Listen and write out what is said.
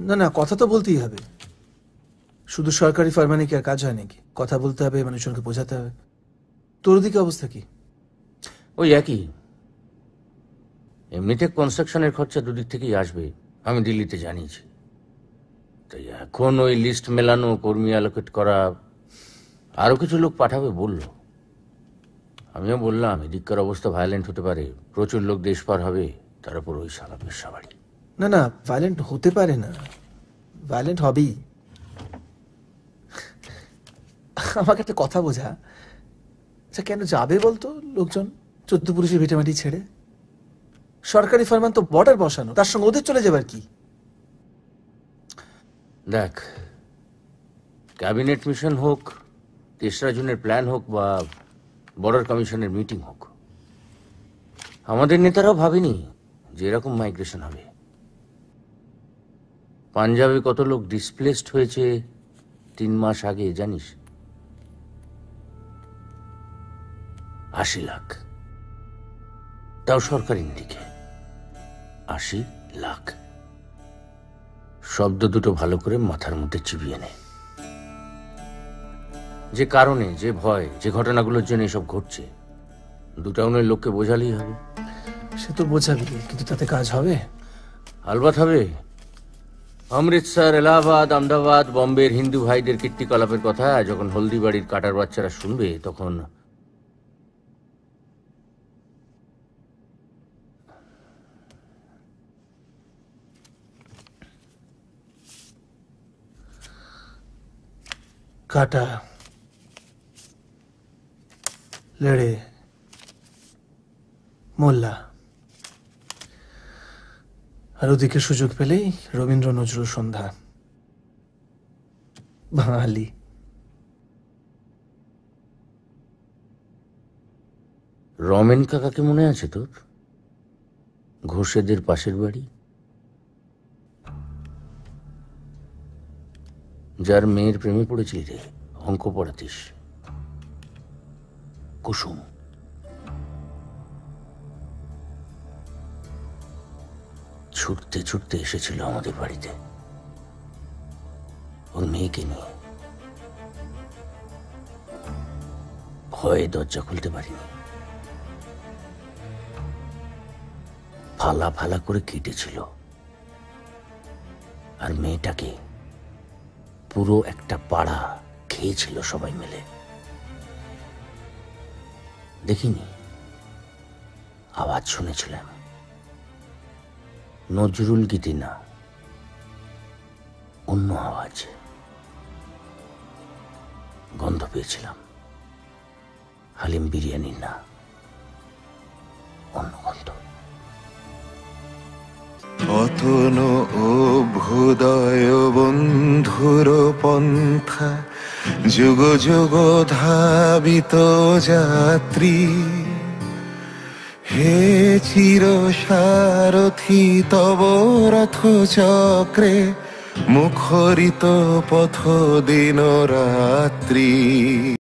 না না, কথা তো বলতেই হবে। শুধু সরকারি ফার্মানে কি আর কাজ হয় নাকি? কথা বলতে হবে, মানুষজনকে বোঝাতে হবে। তোর দিকে অবস্থা কি? ওই একই। এমনিতে কনস্ট্রাকশনের খরচা দুদিক থেকেই আসবে, আমি দিল্লিতে জানিয়েছি। তাই এখন ওই লিস্ট মেলানো, কর্মী অ্যালোকেট করা, আরও কিছু লোক পাঠাবে বলল। আমিও বললাম এদিককার অবস্থা ভায়োলেন্ট হতে পারে, প্রচুর লোক দেশ পার হবে, তার উপর ওই সারা বেশ্যাবাড়ি। না না, ভায়োলেন্ট হতে পারে না, ভায়োলেন্ট হবেই। আমাকে একটা কথা বোঝা, আচ্ছা কেন যাবে বলতো লোকজন 14 পুরুষের ভিটামাটি ছেড়ে? সরকারি ফার্মান তো বর্ডার বসানো, তার সঙ্গে ওদের চলে যাবার কি? দেখ, ক্যাবিনেট মিশন হোক, 3রা জুনের প্ল্যান হোক, বা বর্ডার কমিশনের মিটিং হোক, আমাদের নেতারাও ভাবেনি যে এরকম মাইগ্রেশন হবে। পাঞ্জাবে কত লোক ডিসপ্লেসড হয়েছে 3 মাস আগে জানিস? 80 লাখ, তাও সরকারি দিকে। 80 লাখ। শব্দ দুটো ভালো করে মাথার মধ্যে চিবিয়ে নে। যে কারণে, যে ভয়, যে ঘটনাগুলোর জন্য এসব ঘটছে, 2 টাউনের লোককে বোঝালেই হবে। সে তো বোঝাবি, কিন্তু তাতে কাজ হবে? আলবাত হবে। অমৃতসর, এলাহাবাদ, আহমেদাবাদ, বম্বের হিন্দু ভাইদের কীর্তিকলাপের কথা যখন হলদিবাড়ির কাটার বাচ্চারা শুনবে, তখন কাটা লেড়ে মোল্লা, আর ওদিকে সুযোগ পেলেই রবীন্দ্র নজরুল সন্ধ্যা। বাঙালি। রমেন কাকাকে মনে আছে তোর? ঘোষেদের পাশের বাড়ি, যার মেয়ের প্রেমে পড়েছিলি রে, অঙ্ক পড়াতিস, কুসুম। ছুটতে ছুটতে এসেছিল আমাদের বাড়িতে ওর মেয়েকে নিয়ে। ভয়ে দরজা খুলতে পারিনি, ফালা ফালা করে কেটেছিল, আর মেয়েটাকে পুরো একটা পাড়া খেয়েছিল সবাই মিলে। দেখিনি, আওয়াজ শুনেছিলাম। নজরুল গীতি না, অন্য আওয়াজ। গন্ধ পেয়েছিলাম, হালিম বিরিয়ানি না, অন্য গন্ধ। অতন অভ্যুদয় বন্ধুর পন্থা, যুগ যুগ ধাবিত যাত্রী, হে চির সারথি তব রথ চক্রে, মুখরিত পথ দিন রাত্রি।